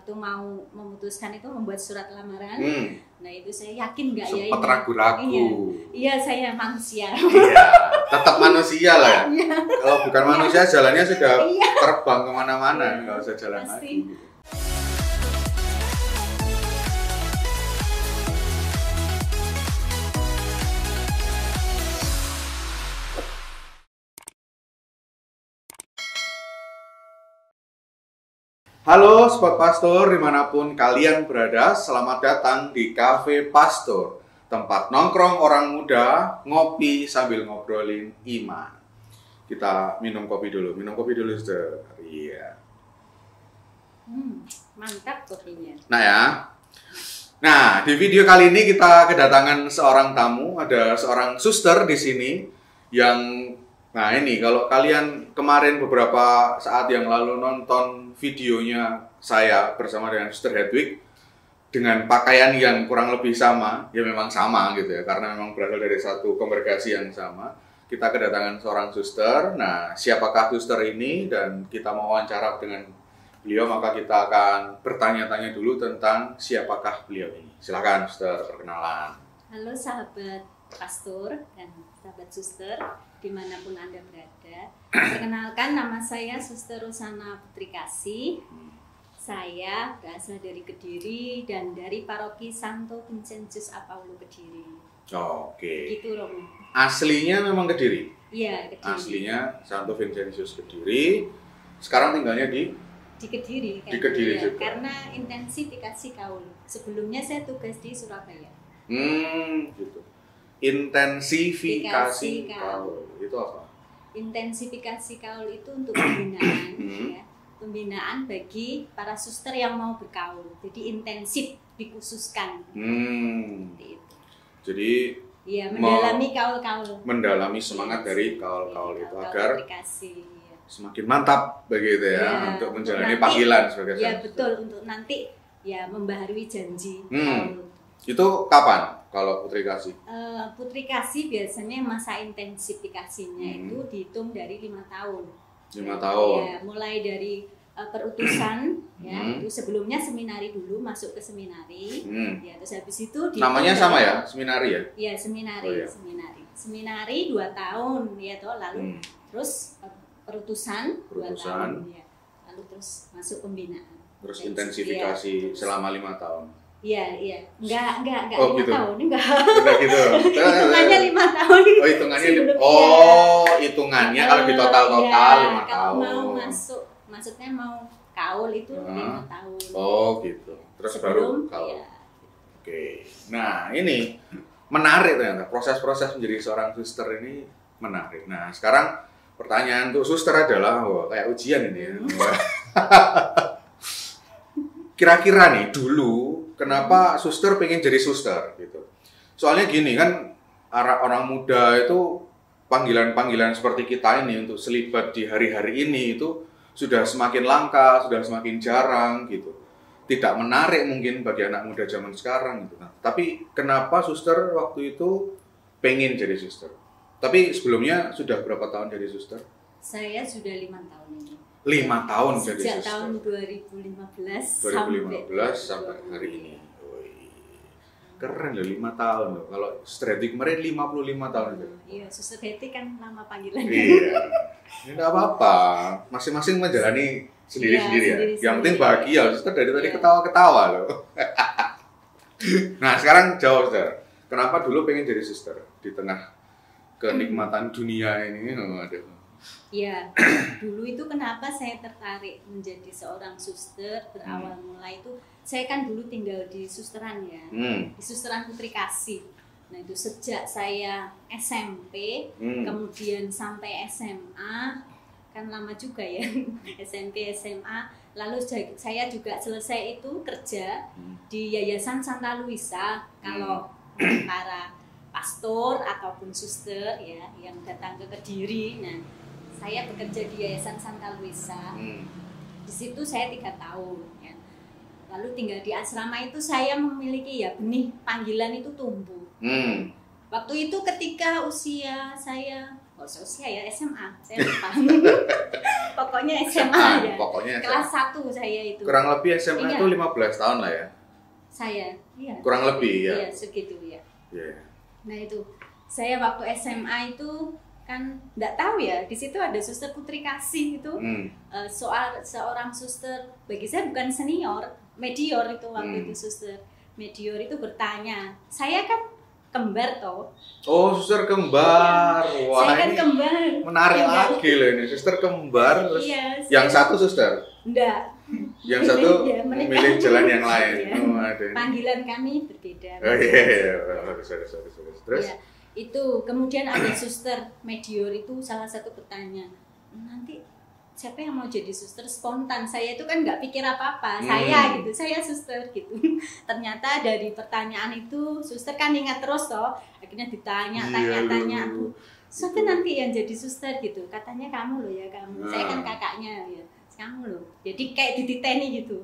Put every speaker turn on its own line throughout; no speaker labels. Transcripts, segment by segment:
waktu mau memutuskan itu membuat surat lamaran. Nah itu saya yakin nggak ya ini?
Sempat ragu-ragu.
Iya, saya manusia.
Iya, tetap manusia lah ya.
Iya.
Kalau bukan manusia jalannya sudah
Iya.
terbang kemana-mana, nggak usah jalan
Pasti.
lagi. Gitu. Halo Sobat Pastor, dimanapun kalian berada, selamat datang di Cafe Pastor, tempat nongkrong orang muda, ngopi sambil ngobrolin iman. Kita minum kopi dulu, Sister. Iya.
Mantap kopinya.
Nah, di video kali ini kita kedatangan seorang tamu, ada seorang suster di sini yang nah ini kalau kalian kemarin beberapa saat yang lalu nonton videonya saya bersama dengan Suster Hedwig dengan pakaian yang kurang lebih sama, ya memang sama gitu ya, karena memang berasal dari satu kongregasi yang sama. Kita kedatangan seorang suster. Nah, siapakah suster ini? Dan kita mau wawancara dengan beliau, maka kita akan bertanya-tanya dulu tentang siapakah beliau ini. Silakan Suster, perkenalan.
Halo sahabat pastor dan sahabat suster dimanapun Anda berada. Perkenalkan, nama saya Suster Rosana Putri Kasih. Saya berasal dari Kediri dan dari paroki Santo Vincentius Apaulo Kediri.
Oke.
Gitu Romo.
Aslinya memang Kediri?
Iya, Kediri.
Aslinya Santo Vincentius Kediri. Sekarang tinggalnya di
Kediri.
Di Kediri
ya,
juga.
karena intensifikasi kaul. Sebelumnya saya tugas di Surabaya.
Gitu. Intensifikasi kaul. Itu apa?
Intensifikasi kaul itu untuk pembinaan, ya. Pembinaan bagi para suster yang mau berkaul. Jadi intensif dikhususkan. Seperti itu.
Jadi
ya, mendalami kaul-kaul.
Mendalami semangat dari kaul-kaul itu agar
aplikasi, ya.
Semakin mantap begitu ya, untuk menjalani
nanti,
panggilan sebagai
ya
suster.
betul, untuk nanti ya membaharui janji.
Itu kapan kalau Putri Kasih?
Putri Kasih biasanya masa intensifikasinya itu dihitung dari 5 tahun.
5 tahun.
Ya, mulai dari perutusan, ya, itu sebelumnya seminari dulu, masuk ke seminari, ya, terus habis itu
namanya sama ya, seminari ya?
Iya, seminari,
Oh, iya.
seminari 2 tahun, ya toh, lalu terus perutusan 2 tahun, ya, lalu terus masuk pembinaan.
Terus intensifikasi selama 5 tahun.
Iya, enggak
Oh,
5
gitu.
tahun, enggak.
Udah gitu.
Hitungannya 5 tahun.
Oh, hitungannya.
Sebelumnya.
Hitungannya kalau di total-total 5 tahun.
Kalau mau masuk, maksudnya mau kaul itu 5 tahun.
Oh, gitu. Terus baru
Sebelum,
kaul.
ya.
Oke. Nah, ini menarik ternyata. Proses-proses menjadi seorang suster ini menarik. Nah, sekarang pertanyaan untuk suster adalah, kayak ujian ini ya. Kira-kira nih dulu kenapa suster pengen jadi suster gitu? Soalnya gini kan, orang muda itu panggilan-panggilan seperti kita ini untuk selibat di hari-hari ini itu sudah semakin langka, sudah semakin jarang gitu. Tidak menarik mungkin bagi anak muda zaman sekarang gitu. Nah, tapi kenapa suster waktu itu pengen jadi suster? Tapi sebelumnya sudah berapa tahun jadi suster?
Saya sudah 5 tahun ini.
5 tahun jadi
Sejak
suster.
tahun 2015
sampai hari ini. Keren loh, 5 tahun loh. Kalau Suster Hetty kemarin 55 tahun itu.
Iya, Suster Hetty kan nama panggilannya.
Iya. Ini enggak apa-apa. Masing-masing menjalani sendiri-sendiri ya.
sendiri-sendiri.
Yang penting bahagia. Suster dari tadi
Iya.
ketawa-ketawa loh. Nah, sekarang jawab, Suster. Kenapa dulu pengen jadi suster di tengah kenikmatan dunia ini? Aduh.
Ya, dulu itu kenapa saya tertarik menjadi seorang suster, berawal mulai itu, saya kan dulu tinggal di susteran ya, di susteran Putri Kasih. Nah itu sejak saya SMP, kemudian sampai SMA, kan lama juga ya, SMP, SMA, lalu saya juga selesai itu kerja di Yayasan Santa Luisa. Kalau para pastor ataupun suster ya yang datang ke Kediri, nah saya bekerja di Yayasan Santa Luisa. Di situ saya 3 tahun ya. Lalu tinggal di asrama itu saya memiliki ya benih panggilan itu tumbuh. Waktu itu ketika usia saya kok seusia ya, SMA saya lupa. Pokoknya SMA ya.
Pokoknya
kelas 1 saya itu.
Kurang lebih SMA itu 15 tahun lah ya.
Saya, iya.
Kurang lebih ya.
Iya, segitu ya.
Yeah.
Nah itu, saya waktu SMA itu kan nggak tahu ya, di situ ada suster putri kasih itu. Seorang suster, bagi saya bukan senior, medior itu waktu itu suster. Medior itu bertanya, saya kan kembar toh.
Oh, suster kembar.
Ya,
wah,
saya kan
ini
kembar.
menarik lagi loh ini, suster kembar. Terus yang satu suster?
Enggak.
Yang satu
ya,
memilih jalan yang lain.
Ya.
Oh, ada.
Panggilan kami berbeda.
Oh iya. Terus?
Ya, itu kemudian ada suster medior itu salah satu bertanya, nanti siapa yang mau jadi suster? Spontan, saya itu kan nggak pikir apa-apa, saya suster gitu. Ternyata dari pertanyaan itu suster kan ingat terus toh, akhirnya ditanya, tanya, suster nanti yang jadi suster gitu, katanya kamu loh ya kamu, saya kan kakaknya ya, kamu loh, jadi kayak dititeni gitu.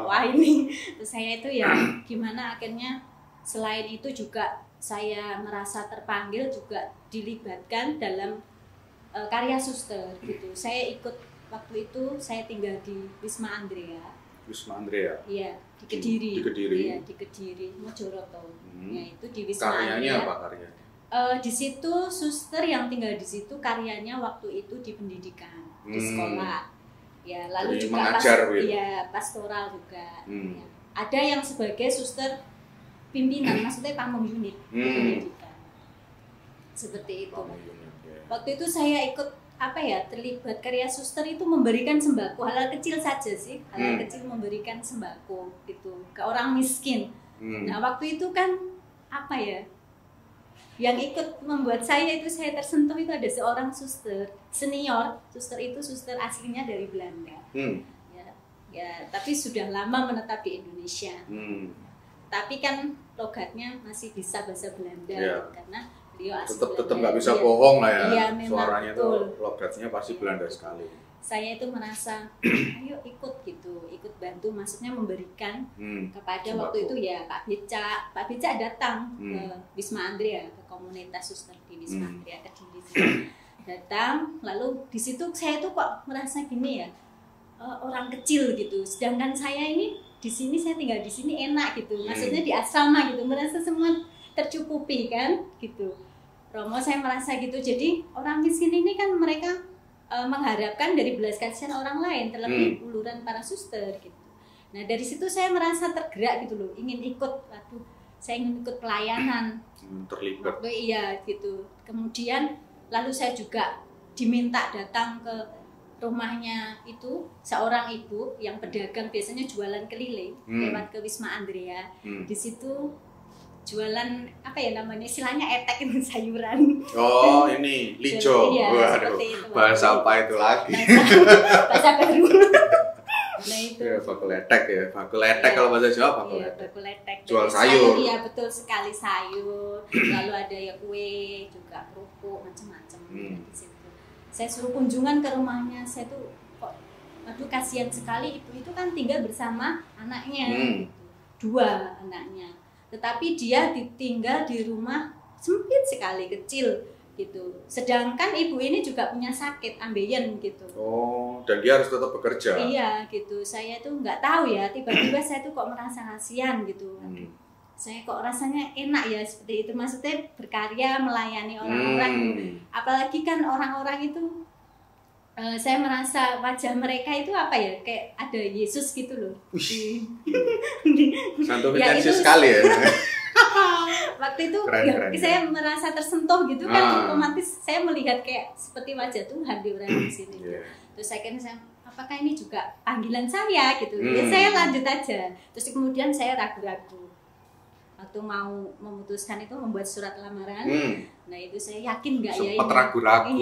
Wah ini, terus saya itu ya gimana akhirnya selain itu juga saya merasa terpanggil juga dilibatkan dalam karya suster gitu. Saya ikut waktu itu saya tinggal di Wisma Andrea.
Wisma Andrea.
Iya, di Kediri.
Di Kediri.
Iya, di Kediri, Mojoroto. Ya itu di Wisma
karyanya
Andrea.
Apa karyanya?
Di situ suster yang tinggal di situ karyanya waktu itu di pendidikan, di sekolah. Ya, lalu
jadi
juga
mengajar,
pastoral juga. Ya. Ada yang sebagai suster pimpinan, maksudnya pamong unit pendidikan. Seperti itu. Waktu itu saya ikut terlibat karya suster itu memberikan sembako, hal kecil saja sih, hal kecil memberikan sembako gitu ke orang miskin. Nah waktu itu kan yang ikut membuat saya tersentuh itu ada seorang suster senior, suster itu suster aslinya dari Belanda. Ya tapi sudah lama menetap di Indonesia. Tapi kan logatnya masih bisa bahasa Belanda karena
tetap nggak bisa bohong lah ya, suaranya
tuh
logatnya pasti Belanda sekali.
Saya itu merasa ayo ikut bantu, maksudnya memberikan kepada sembako. Waktu itu ya Pak Beca datang ke Wisma Andrea, ke komunitas suster di Wisma Andrea Kediri datang, lalu di situ saya tuh kok merasa gini ya, orang kecil gitu, sedangkan saya ini di sini, saya tinggal di sini enak gitu, maksudnya di asrama gitu, merasa semua tercukupi kan gitu. Romo saya merasa gitu, jadi orang miskin ini kan mereka mengharapkan dari belas kasihan orang lain, terlebih uluran para suster gitu. Nah dari situ saya merasa tergerak gitu loh, ingin ikut, saya ingin ikut pelayanan,
terlibat.
Iya gitu. Kemudian lalu saya juga diminta datang ke rumahnya itu seorang ibu yang pedagang, biasanya jualan keliling lewat ke Wisma Andrea. Di situ jualan istilahnya etek itu sayuran.
Oh ini lico.
Iya,
waduh, bahasa apa itu lagi?
Bahasa baru. Nah itu.
Ya, bakul etek ya, bakul etek kalau bahasa Jawa bakul etek.
Bakul etek.
Jual sayur.
Iya betul sekali, sayur. Lalu ada ya kue juga, kerupuk macam-macam di situ. Saya suruh kunjungan ke rumahnya, saya tuh kok kasihan sekali ibu itu kan tinggal bersama anaknya, 2 anaknya. Tetapi dia ditinggal di rumah sempit sekali, kecil gitu. Sedangkan ibu ini juga punya sakit ambeien gitu.
Oh, dan dia harus tetap bekerja.
Iya gitu. Saya tuh nggak tahu ya, tiba-tiba saya tuh kok merasa kasihan gitu. Saya kok rasanya enak ya seperti itu. Maksudnya berkarya melayani orang-orang gitu. Apalagi kan orang-orang itu saya merasa wajah mereka itu kayak ada Yesus gitu loh.
Santo intensi sekali ya.
Waktu itu
keren.
Saya merasa tersentuh gitu kan, otomatis saya melihat kayak seperti wajah Tuhan di orang di sini. Terus akhirnya apakah ini juga panggilan saya gitu. Ya saya lanjut aja. Terus kemudian saya ragu-ragu. Waktu mau memutuskan itu membuat surat lamaran, nah itu saya yakin nggak ya ini.
Sempat ragu-ragu.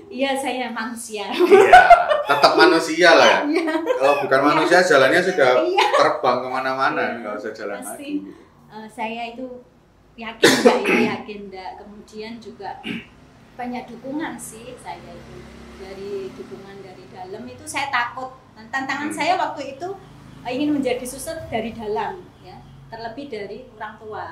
Iya saya manusia.
Iya, tetap manusia lah ya. Kalau bukan manusia jalannya sudah terbang kemana-mana, nggak usah jalan
pasti,
lagi.
Saya itu yakin nggak ya, yakin nggak. Kemudian juga banyak dukungan sih saya itu, dari dukungan dari dalam itu saya takut. Tantangan saya waktu itu ingin menjadi suster dari dalam ya, terlebih dari orang tua.